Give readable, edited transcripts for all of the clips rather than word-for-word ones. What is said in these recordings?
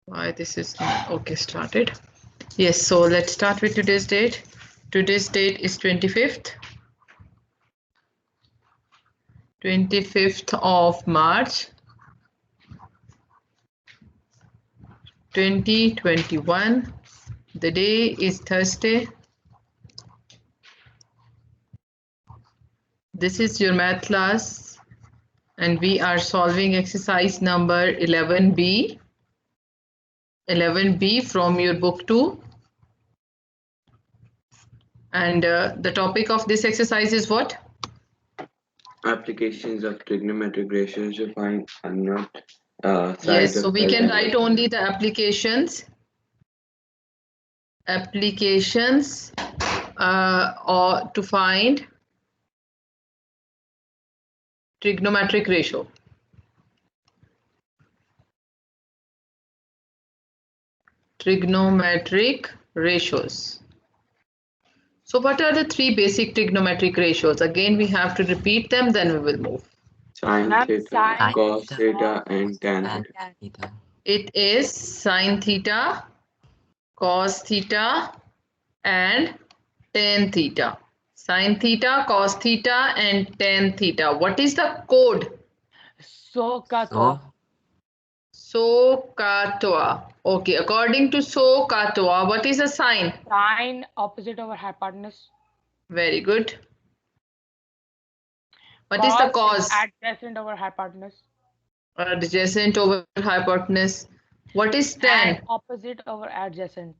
Why this is not okay started. Yes, so let's start with today's date. Today's date is 25th. 25th of March 2021. The day is Thursday. This is your math class and we are solving exercise number 11B. 11B from your book 2. And the topic of this exercise is what? Applications of trigonometric ratios to find unknown Yes, sides so of we can right write angles. only the applications or to find trigonometric ratio. Trigonometric ratios. So what are the three basic trigonometric ratios? Again, we have to repeat them, then we will move. Sine Ma'am, theta, sine cos theta, theta, and tan and theta. theta. It is sine theta, cos theta, and tan theta. Sine theta, cos theta, and tan theta. What is the code? SOHCAHTOA. SOHCAHTOA. Okay, according to SOHCAHTOA, what is the sign? Sine opposite over hypotenuse. Very good. What is the Cos cos? adjacent over hypotenuse. Adjacent over hypotenuse. What is tan? And opposite over adjacent.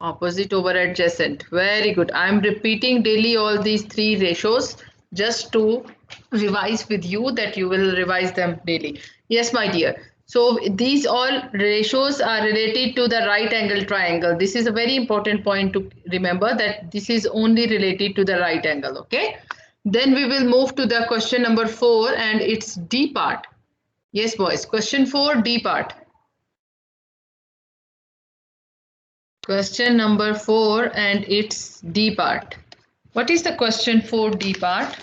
Opposite over adjacent. Very good. I am repeating daily all these three ratios just to revise with you, that you will revise them daily. Yes, my dear. So these all ratios are related to the right angle triangle. This is a very important point to remember, that this is only related to the right angle. Okay. Then we will move to the question number 4 and its D part. Yes, boys. Question 4, D part. Question number 4 and its D part. What is the question 4D part?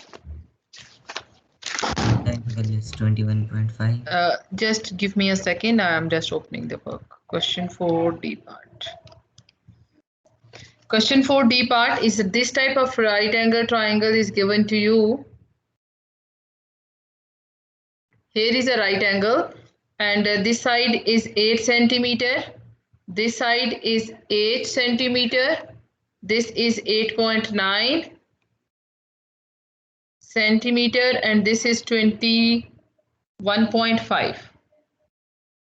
Angle is 21.5. Just give me a second. I am just opening the book. Question 4D part. Question 4D part is this type of right angle triangle is given to you. Here is a right angle and this side is 8 centimeter. This side is 8 centimeter. This is 8.9 centimeter and this is 21.5.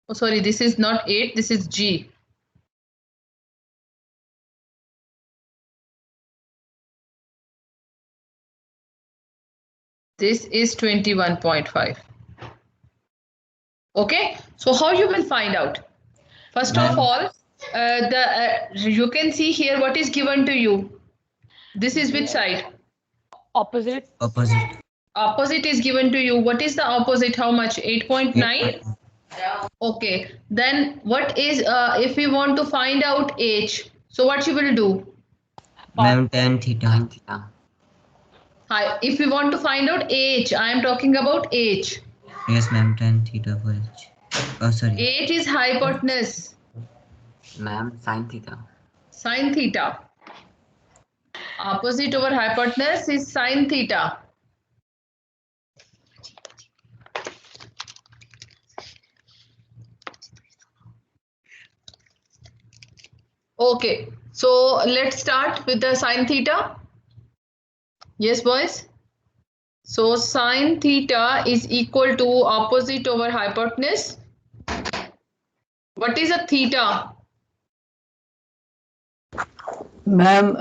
Oh, sorry, this is not 8, this is G. This is 21.5. Okay, so how you will find out? First of all, you can see here what is given to you. This is which side? Opposite. Opposite. Opposite is given to you. What is the opposite? How much? 8.9? Okay, then what is, if we want to find out H, so what you will do? Ma'am, tan theta. Hi, if we want to find out H, I am talking about H. Yes, ma'am, tan theta for H. Oh, sorry. H is hypotenuse. Ma'am, sine theta. Sine theta. Opposite over hypotenuse is sine theta. Okay, so let's start with the sine theta. Yes, boys. So sine theta is equal to opposite over hypotenuse. What is a theta? Ma'am,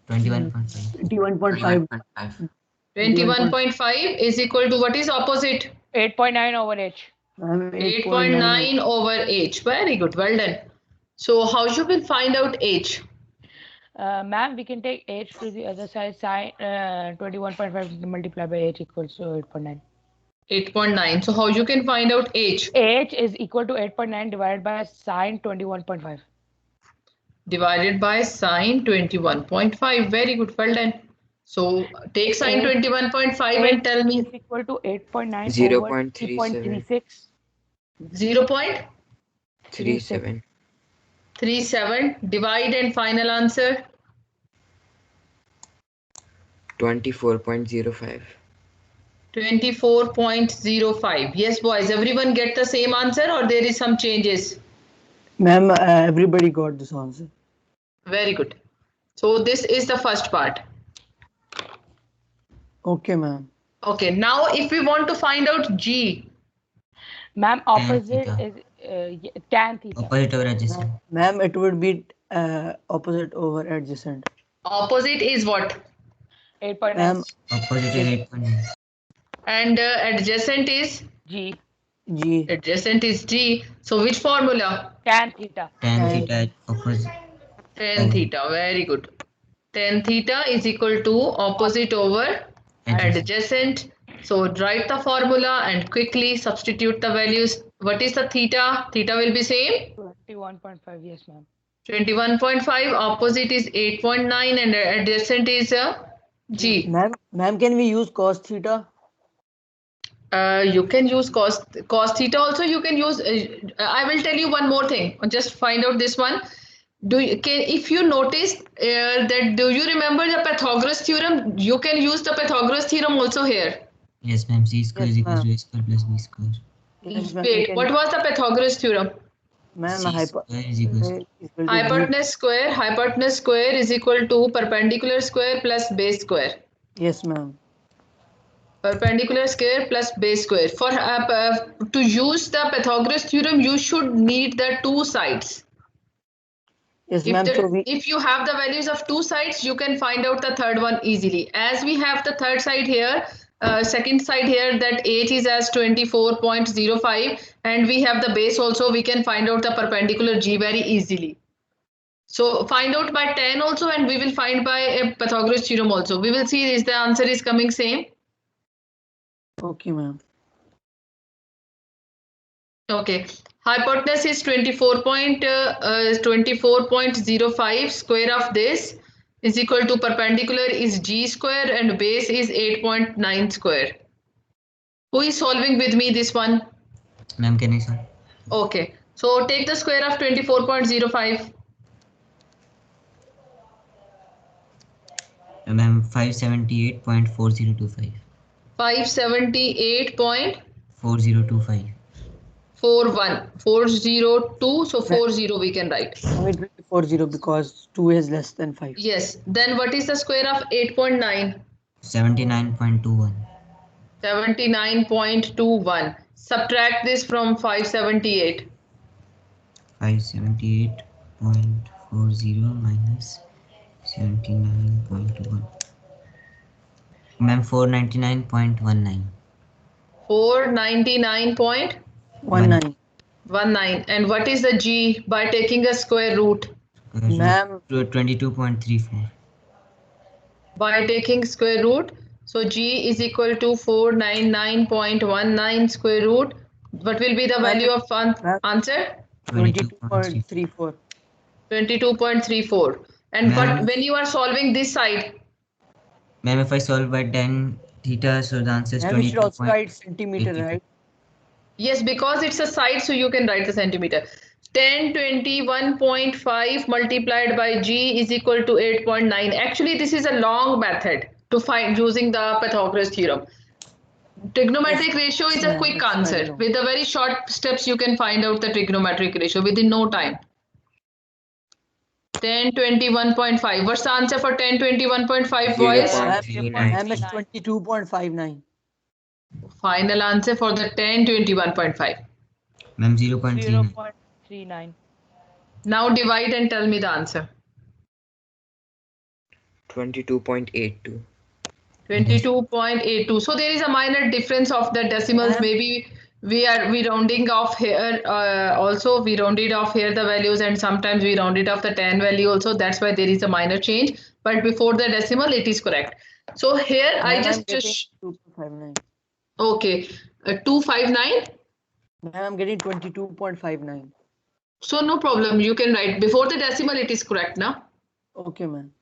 21.5. 21.5. 21.5 is equal to what is opposite? 8.9 over H. 8.9 over H. Very good, well done. So how you will find out H? Ma'am, we can take H to the other side. Sine 21.5 multiplied by H equals to 8.9. 8.9. So how you can find out H? H is equal to 8.9 divided by sine 21.5. Divided by sine 21.5. Very good, well done. So take sine 21.5 and tell me. Is equal to 8.9 0.37. over 3.36. 0. 37. 37. Divide and final answer. 24.05. 24.05. Yes, boys. Everyone get the same answer or there is some changes? Ma'am, everybody got this answer. Very good. So this is the first part. Okay, ma'am. Okay. Now if we want to find out G. Ma'am, opposite theta. is tan theta. Opposite over adjacent. Ma'am, it would be opposite over adjacent. Opposite is what? 8.9 Ma'am, Opposite is 8.9. And adjacent is? G. G. Adjacent is G. So which formula? Tan theta. Tan theta opposite. Tan theta. Very good. Tan theta is equal to opposite over adjacent. So write the formula and quickly substitute the values. What is the theta? Theta will be same. 21.5. Yes, ma'am. 21.5. Opposite is 8.9 and adjacent is G. Ma'am, can we use cos theta? You can use cos theta also. You can use. I will tell you one more thing. Just find out this one. If you notice that, do you remember the Pythagoras theorem? You can use the Pythagoras theorem also here. Yes, ma'am. C square is equals to A square plus B square. Yes, ma'am. Wait, what was the Pythagoras theorem? Ma'am, C square is equals to Hypotenuse square is equal to perpendicular square plus base square. Yes, ma'am. Perpendicular square plus base square. For to use the Pythagoras theorem, you should need the two sides. Yes, ma'am. If you have the values of two sides, you can find out the third one easily. As we have the third side here, second side here, that h is as 24.05, and we have the base also, we can find out the perpendicular G very easily. So find out by tan also, and we will find by a Pythagoras theorem also. We will see if the answer is coming same. Okay, ma'am. Okay, hypotenuse is 24.05. Square of this is equal to perpendicular is G square and base is 8.9 square. Who is solving with me this one? Ma'am, can I solve? Okay, so take the square of 24.05. Ma'am, 578.4025. 578.41. 4025. 402, so 40 we can write. It will be 40 because 2 is less than 5. Yes, then what is the square of 8.9? 79.21. 79.21. Subtract this from 578. 578.40 minus 79.21. Ma'am, 499.19. 499.19. 19. And what is the G by taking a square root? Ma'am, 22.34. By taking square root, so G is equal to 499.19 square root. What will be the value of answer? 22.34. 22.34. And Ma'am. when you are solving this side? Ma'am, if I solve by tan theta, so the answer is Ma'am, we should also write 22.82. centimeter, right? Yes, because it's a side, so you can write the centimeter. 1021.5 multiplied by G is equal to 8.9. Actually, this is a long method to find using the Pythagoras theorem. Trigonometric ratio is a quick answer. With the very short steps, you can find out the trigonometric ratio within no time. 1021.5. What's the answer for 1021.5, boys? Ma'am, it's 22.59. Final answer for the 1021.5. Ma'am, 0.39. 0.39. Now divide and tell me the answer. 22.82. 22.82. So there is a minor difference of the decimals. Maybe we rounding off here. Also, we rounded off here the values, and sometimes we rounded off the tan value also. That's why there is a minor change. But before the decimal, it is correct. So here I just 2.59. okay, 259. Ma'am, I'm getting 22.59. So no problem. You can write before the decimal. It is correct now. Okay, ma'am.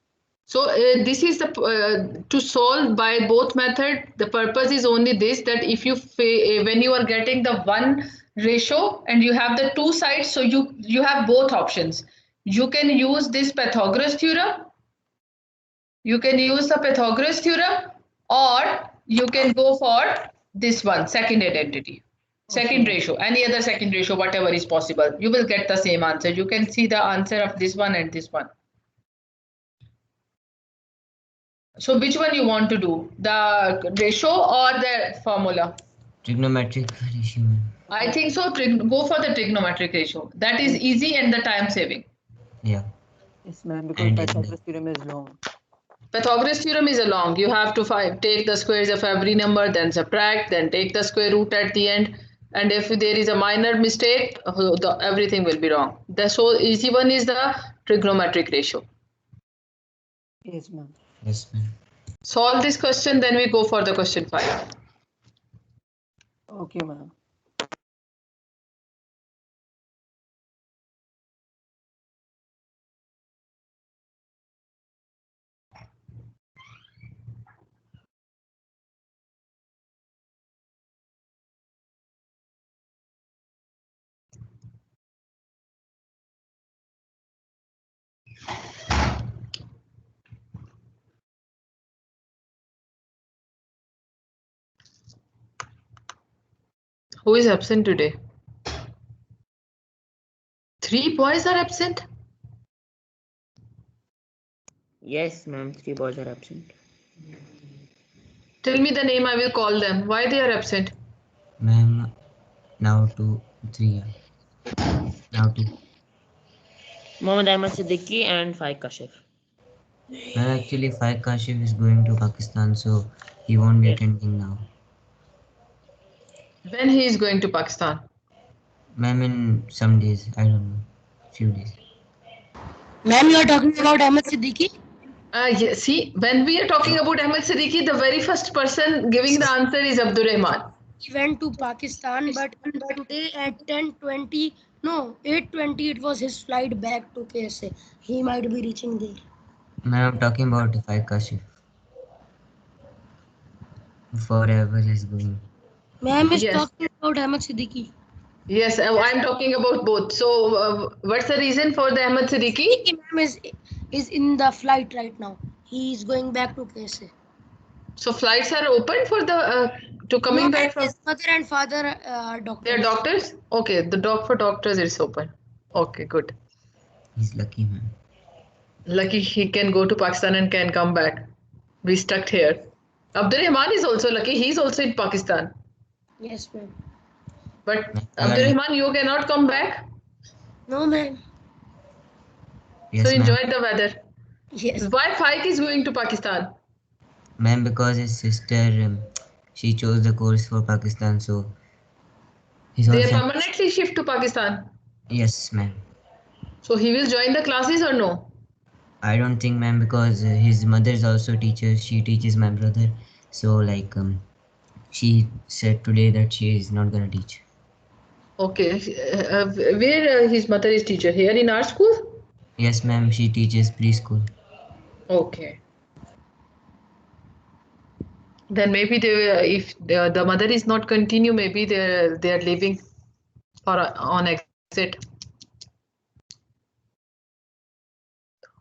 So this is the to solve by both method. The purpose is only this, that if you when you are getting the one ratio and you have the two sides, so you have both options. You can use this Pythagoras theorem. You can use the Pythagoras theorem, or you can go for this one, second identity, second ratio, any other second ratio, whatever is possible. You will get the same answer. You can see the answer of this one and this one. So which one you want to do? The ratio or the formula? Trigonometric ratio. I think so. Go for the trigonometric ratio. That is easy and the time saving. Yeah. Yes, ma'am, because And Pythagoras theorem is long. Pythagoras theorem is a long. You have to take the squares of every number, then subtract, then take the square root at the end. And if there is a minor mistake, everything will be wrong. The so easy one is the trigonometric ratio. Yes, ma'am. Yes, ma'am. Solve this question, then we go for the question 5. Okay, ma'am. Who is absent today? 3 boys are absent? Yes, ma'am. 3 boys are absent. Tell me the name, I will call them. Why they are absent? Ma'am, now 2, 3. Yeah. Now 2. Mohammed Ahmed Siddiqui and Faik Kashif. Ma'am, actually, Faik Kashif is going to Pakistan, so he won't be attending now. When he is going to Pakistan? Ma'am, in some days, I don't know, few days. Ma'am, you are talking about Ahmed Siddiqui? Yes, see, when we are talking about Ahmed Siddiqui, the very first person giving the answer is Abdur Rahman. He went to Pakistan, but today at 10:20, no, 8:20, it was his flight back to KSA. He might be reaching there. Ma'am, I'm talking about Faik Kashif. Forever he's going. Ma'am is Yes. talking about Ahmed Siddiqui. Yes, I'm talking about both. So, what's the reason for the Ahmed Siddiqui? Ma'am is in the flight right now. He is going back to KSA. So, flights are open for the to coming back from. His mother and father are doctors. They're doctors. Okay, the doc for doctors is open. Okay, good. He's lucky, man. Lucky he can go to Pakistan and can come back. We stuck here. Abdur Rahman is also lucky. He's also in Pakistan. Yes, ma'am. But Abdur Rahman, you cannot come back. No, ma'am. Yes, So enjoy the weather. Yes. Why Faik is going to Pakistan? Ma'am, because his sister, she chose the course for Pakistan, so he's They also. permanently shift to Pakistan. Yes, ma'am. So he will join the classes or no? I don't think, ma'am, because his mother is also teacher. She teaches my brother, so like she said today that she is not gonna teach. Okay. Where his mother is teacher? Here in our school? Yes, ma'am. She teaches preschool. Okay. Then maybe they, if the mother is not continue, maybe they are leaving for on exit.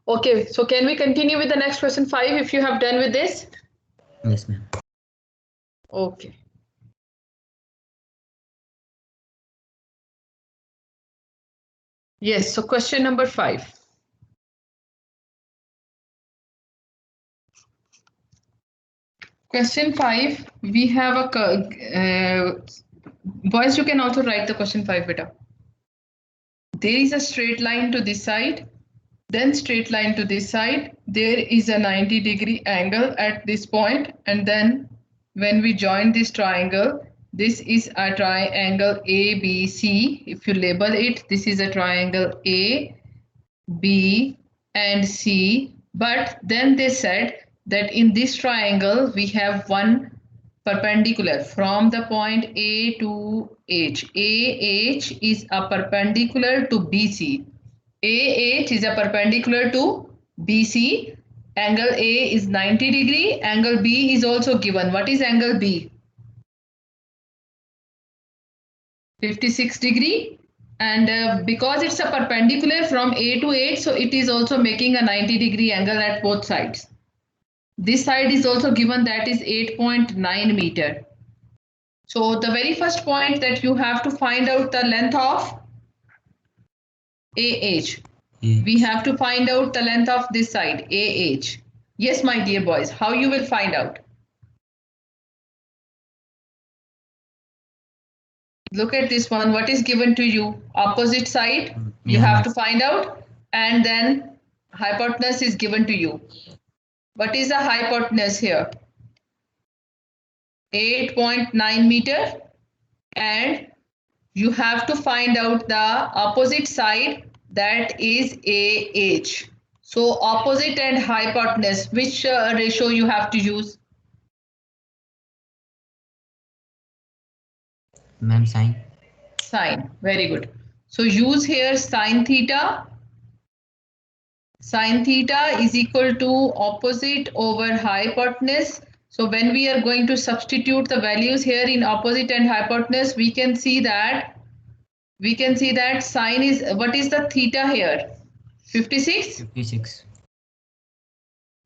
Okay, so can we continue with the next question 5 if you have done with this? Yes, ma'am. Okay. Yes, so question number 5. Question 5, we have a, boys, you can also write the question 5, beta. There is a straight line to this side, then straight line to this side. There is a 90-degree angle at this point, and then when we join this triangle, this is a triangle ABC. If you label it, this is a triangle A, B, and C. But then they said that in this triangle, we have one perpendicular from the point A to H. AH is a perpendicular to BC. AH is a perpendicular to BC, Angle A is 90 degree. Angle B is also given. What is angle B? 56 degree. And because it's a perpendicular from A to 8, so it is also making a 90 degree angle at both sides. This side is also given, that is 8.9 meter. So the very first point that you have to find out the length of AH. We have to find out the length of this side, AH. Yes, my dear boys, how you will find out? Look at this one. What is given to you? Opposite side, you Yeah, have ma'am. to find out, and then hypotenuse is given to you. What is the hypotenuse here? 8.9 meter, and you have to find out the opposite side, that is AH. So opposite and hypotenuse, which ratio you have to use? Ma'am, sine. Sine. Very good. So use here sine theta. Sine theta is equal to opposite over hypotenuse. So when we are going to substitute the values here in opposite and hypotenuse, we can see that sine is, what is the theta here? 56. 56.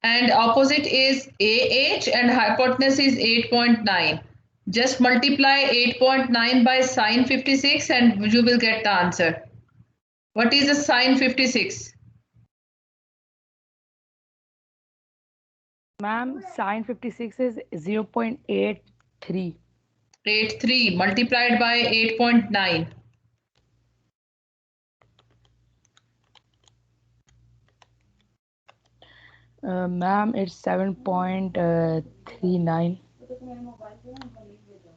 And opposite is AH and hypotenuse is 8.9. Just multiply 8.9 by sine 56 and you will get the answer. What is the sine 56? Ma'am, sine 56 is 0.83. 83 multiplied by 8.9. Ma'am, it's 7.39.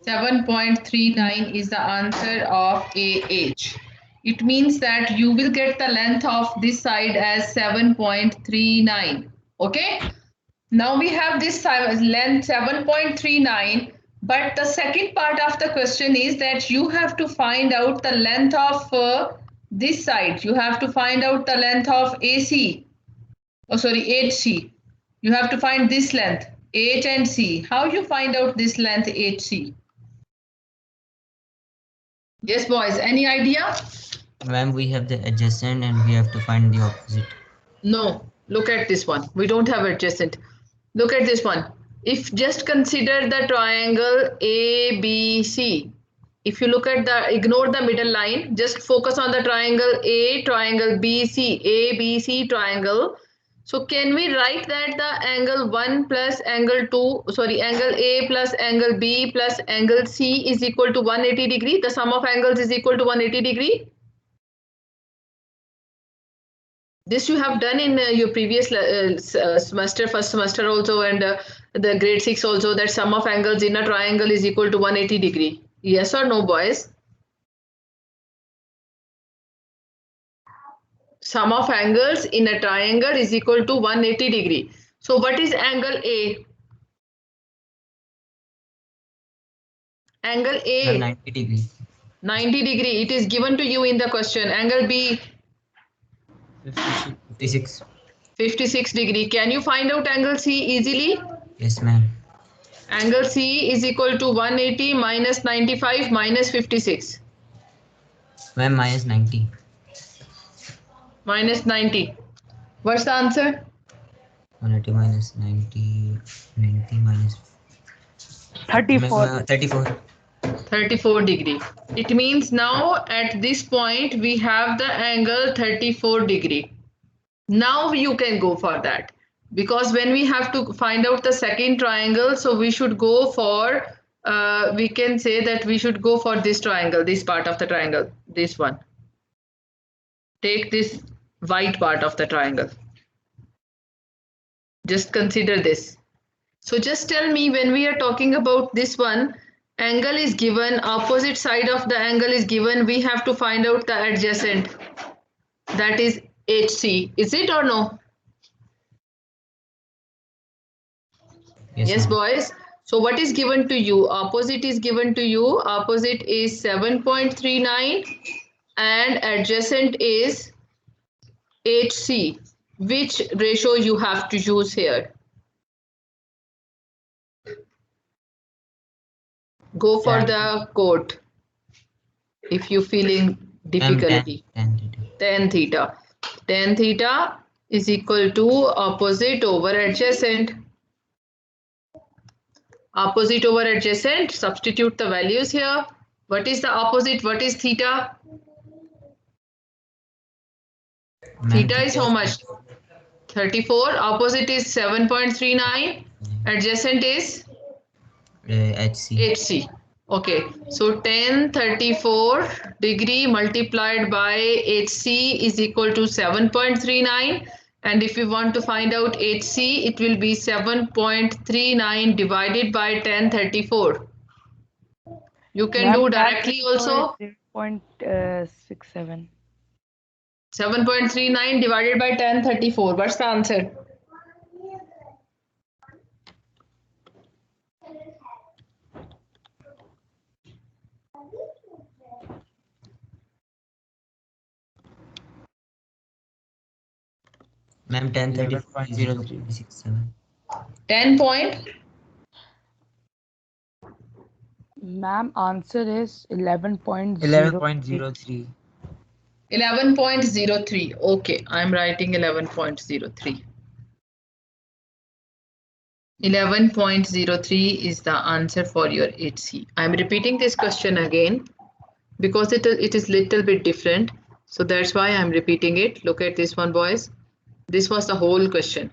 7.39 is the answer of AH. It means that you will get the length of this side as 7.39. Okay. Now we have this length 7.39, but the second part of the question is that you have to find out the length of this side. You have to find out the length of AC. Oh, sorry, HC. You have to find this length, H and C. How you find out this length HC? Yes, boys, any idea? Ma'am, we have the adjacent and we have to find the opposite. No, look at this one. We don't have adjacent. Look at this one. If just consider the triangle ABC. If you look at the, ignore the middle line, just focus on the triangle A, triangle BC, ABC triangle. So can we write that the angle 1 plus angle 2, sorry, angle A plus angle B plus angle C is equal to 180 degree? The sum of angles is equal to 180 degree. This you have done in your previous semester, first semester also, and the grade 6 also, that sum of angles in a triangle is equal to 180 degree. Yes or no, boys? Sum of angles in a triangle is equal to 180 degree. So what is angle A? Angle A. 90 degree. 90 degree. It is given to you in the question. Angle B. 56. 56 degree. Can you find out angle C easily? Yes, ma'am. Angle C is equal to 180 minus 95 minus 56. Ma'am, minus 90. Minus 90. What's the answer? 180 minus 90. 90 minus 34. 34. 34 degree. It means now at this point we have the angle 34 degree. Now you can go for that, because when we have to find out the second triangle, so we should go for, we can say that we should go for this triangle, this part of the triangle, this one. Take this white part of the triangle. Just consider this. So just tell me, when we are talking about this one, angle is given, opposite side of the angle is given, we have to find out the adjacent, that is HC. Is it or no? Yes, ma'am. boys. So what is given to you? Opposite is given to you. Opposite is 7.39 and adjacent is HC. which ratio you have to use here? Go for Tan. the code if you're feeling difficulty. Tan theta. Tan theta. Tan theta is equal to opposite over adjacent. Opposite over adjacent, substitute the values here. What is the opposite? What is theta? Ma'am, Theta is how much? 34. Opposite is 7.39. Adjacent is HC. HC. Okay, so tan 34 degree multiplied by HC is equal to 7.39. And if you want to find out HC, it will be 7.39 divided by tan 34. You can do directly also. 0.67. 7.39 divided by tan 34. What's the answer? Ma'am, 10.37. 10 point. Ma'am, answer is 11.03. 11.03. 11.03. Okay, I'm writing 11.03. 11.03 is the answer for your HC. I'm repeating this question again because it is little bit different. So that's why I'm repeating it. Look at this one, boys. This was the whole question.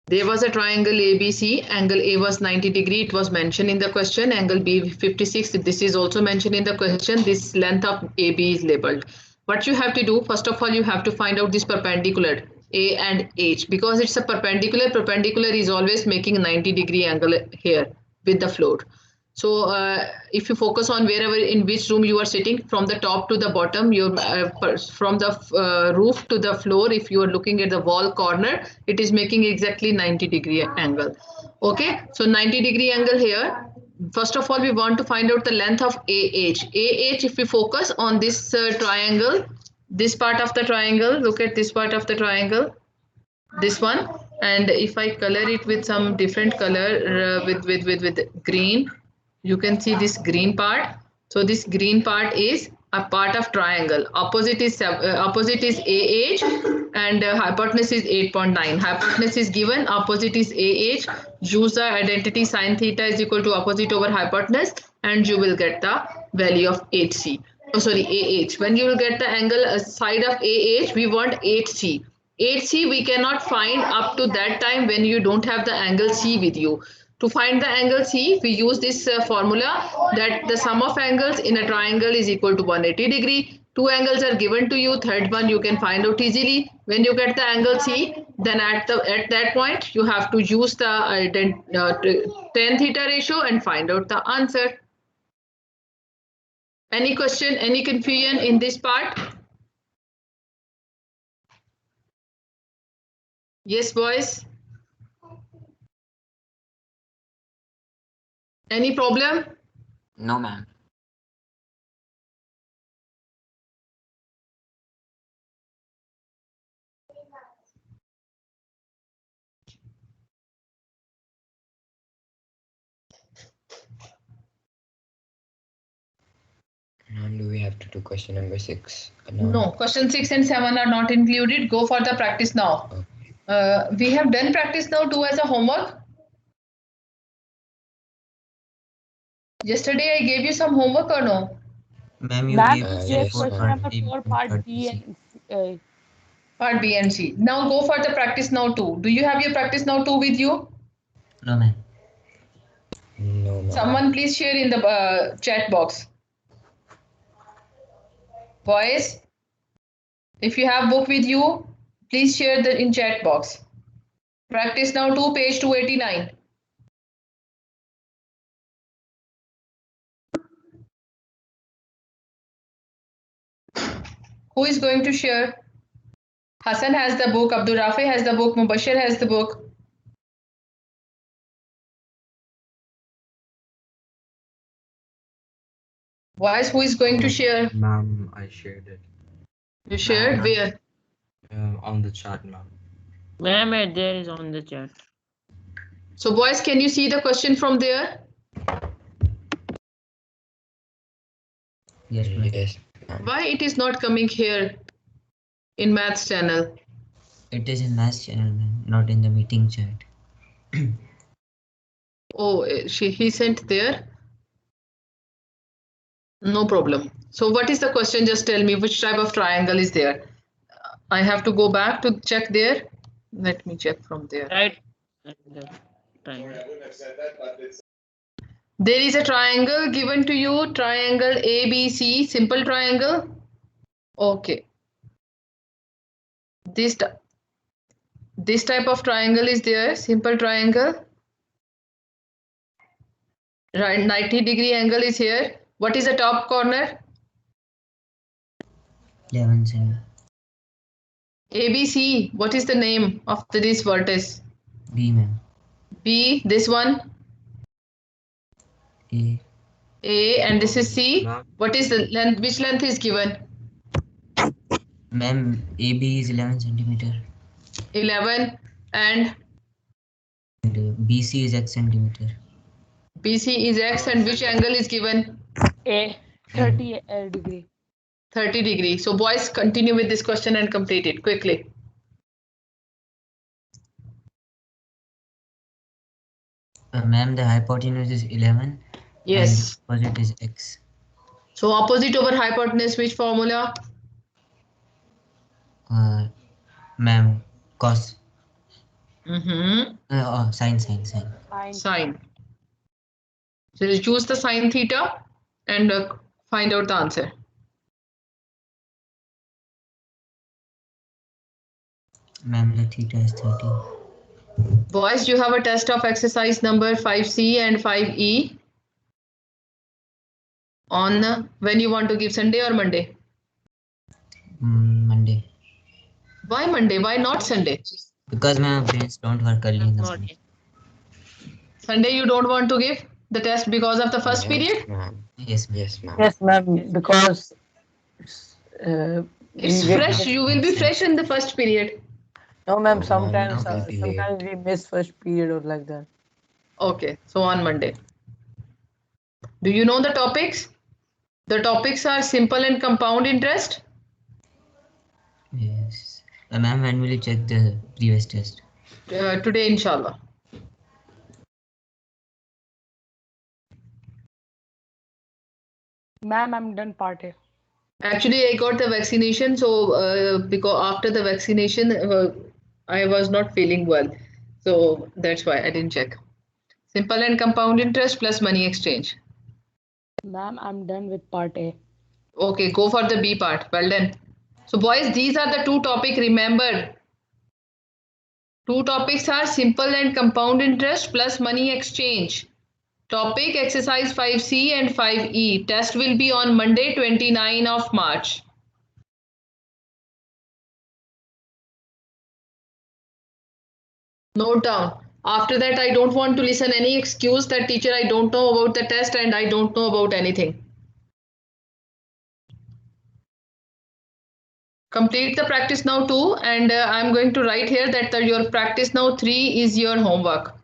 There was a triangle ABC. Angle A was 90 degree. It was mentioned in the question. Angle B 56. This is also mentioned in the question. This length of AB is labeled. What you have to do, first of all, you have to find out this perpendicular A and H, because it's a perpendicular. Perpendicular is always making a 90 degree angle here with the floor. So if you focus on wherever, in which room you are sitting, from the top to the bottom, from the roof to the floor, if you are looking at the wall corner, it is making exactly 90 degree angle. Okay, so 90 degree angle here. First of all, we want to find out the length of AH. AH, if we focus on this triangle, this part of the triangle, look at this part of the triangle, this one. And if I color it with some different color, with green, you can see this green part. So this green part is a part of triangle. Opposite is AH, and hypotenuse is 8.9. Hypotenuse is given, opposite is AH. Use the identity sin theta is equal to opposite over hypotenuse, and you will get the value of HC. Oh, sorry, AH. When you will get the angle side of AH, we want HC. HC we cannot find up to that time when you don't have the angle C with you. To find the angle C, we use this formula that the sum of angles in a triangle is equal to 180 degree. Two angles are given to you. Third one you can find out easily. When you get the angle C, then at that point you have to use the tan theta ratio and find out the answer. Any question, any confusion in this part? Yes, boys. Any problem? No, ma'am. Ma'am, do we have to do question number 6? No, question 6 and 7 are not included. Go for the practice now. Okay. We have done practice now 2 as a homework. Yesterday I gave you some homework or no? Ma'am, you Ma'am, gave us yes, question ma'am. number 4, part B and Part B and C. Now go for the practice now 2. Do you have your practice now 2 with you? No, ma'am. No, ma'am. Someone please share in the chat box. Boys, if you have book with you, please share the in chat box. Practice now 2, page 289. Who is going to share? Hassan has the book, Abdul Rafi has the book, Mubashir has the book. Boys, who is going to share? Ma'am, I shared it. You shared where? On the chat, ma'am. Ma'am, there is on the chat. So boys, can you see the question from there? Yes, ma'am. Yes, ma'am. Why it is not coming here in maths channel? It is in maths channel, ma'am, not in the meeting chat. Oh, he sent there. No problem. So what is the question? Just tell me which type of triangle is there. I have to go back to check there. Let me check from there. Right. Triangle. There is a triangle given to you, triangle ABC, simple triangle. Okay. This type of triangle is there, simple triangle. Right, 90-degree angle is here. What is the top corner? 11 cm. ABC, what is the name of this vertex? B, ma'am. B, this one? A. A, and this is C. Ma'am. What is the length? Which length is given? Ma'am, AB is 11 centimeter. 11, and BC is X centimeter. BC is X, and which angle is given? A 30 degree. 30 degree. So boys, continue with this question and complete it quickly. Ma'am, the hypotenuse is 11. Yes. And opposite is X. So opposite over hypotenuse, which formula? Ma'am, cos. Mm-hmm. Sine. Sine. So you choose the sine theta and find out the answer. Ma'am, the theta is 30. Boys, you have a test of exercise number 5C and 5E on when you want to give, Sunday or Monday? Monday. Why Monday? Why not Sunday? Because my brains don't work early in the morning. Sunday you don't want to give the test because of the first period? Ma'am. Yes, ma'am. Yes, ma'am. Yes, ma'am, because It's we wake fresh. up- You will be fresh in the first period. No, ma'am, No, sometimes ma'am, it will be sometimes we miss first period or like that. Okay, so on Monday. Do you know the topics? The topics are simple and compound interest. Yes. Ma'am, when will you check the previous test? Today, inshallah. Ma'am, I'm done part A. Actually, I got the vaccination, so because after the vaccination, I was not feeling well. So that's why I didn't check. Simple and compound interest plus money exchange. Ma'am, I'm done with part A. Okay, go for the B part. Well done. So boys, these are the two topics. Remember, two topics are simple and compound interest plus money exchange. Topic exercise 5C and 5E. Test will be on Monday, 29 of March. Note down. After that, I don't want to listen any excuse that teacher, I don't know about the test and I don't know about anything. Complete the practice now 2, and I'm going to write here that your practice now 3 is your homework,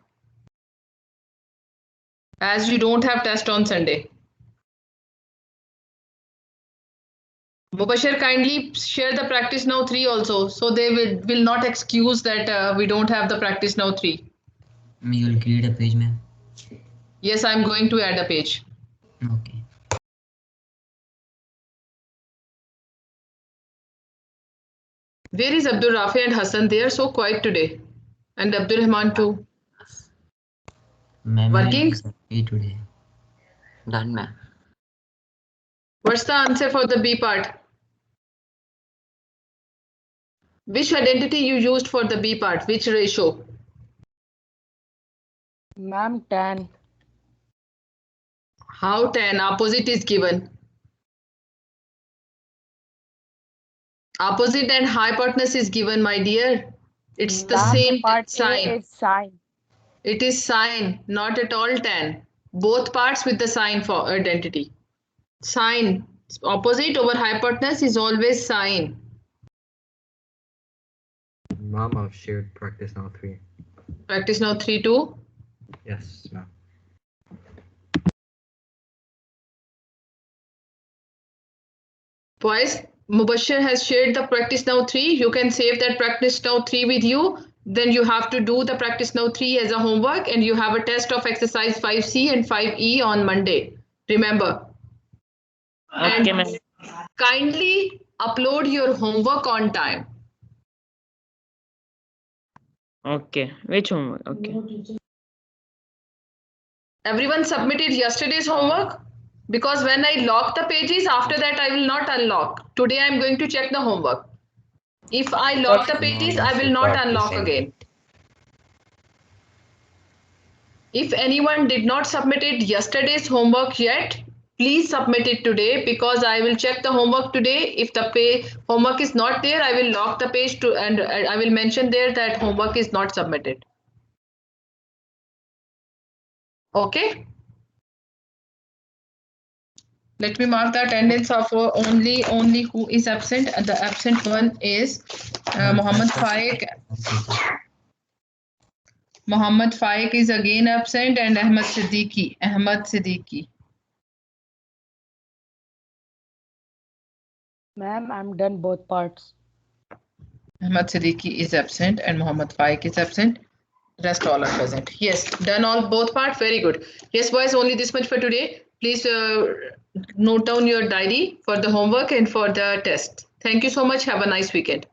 as you don't have test on Sunday. Mubashir, kindly share the practice now 3 also, so they will not excuse that we don't have the practice now 3. You will create a page, ma'am? Yes, I'm going to add a page. Okay. Where is Abdul Rafi and Hassan? They are so quiet today. And Abdul Rahman too. Ma'am, Working? today. Done, ma'am. What's the answer for the B part? Which identity you used for the B part? Which ratio? Ma'am, tan. How tan? Opposite is given. Opposite and hypotenuse is given, my dear. It's the Ma'am, same part sign. A is sine. It is sine, not at all tan. Both parts with the sign for identity. Sine, opposite over hypotenuse is always sine. Ma'am, I've shared practice now 3. Practice now 3 too. Yes, ma'am. Boys, Mubashir has shared the practice now 3. You can save that practice now 3 with you. Then you have to do the practice now 3 as a homework, and you have a test of exercise 5C and 5E on Monday. Remember. Okay, ma'am. Kindly upload your homework on time. Okay. Which homework? Okay. Everyone submitted yesterday's homework, because when I lock the pages, after that I will not unlock. Today I am going to check the homework. If I lock the pages, I will not unlock again. If anyone did not submit it yesterday's homework yet, please submit it today, because I will check the homework today. If the homework is not there, I will lock the page to, and I will mention there that homework is not submitted. Okay. Let me mark the attendance of only who is absent. The absent one is Muhammad Faik. Muhammad Faik is again absent, and Ahmad Siddiqui. Ahmad Siddiqui. Ma'am, I'm done both parts. Ahmad Siddiqui is absent and Muhammad Faik is absent. Rest all are present. Yes, done all both parts. Very good. Yes, boys, only this much for today. Please note down your diary for the homework and for the test. Thank you so much. Have a nice weekend.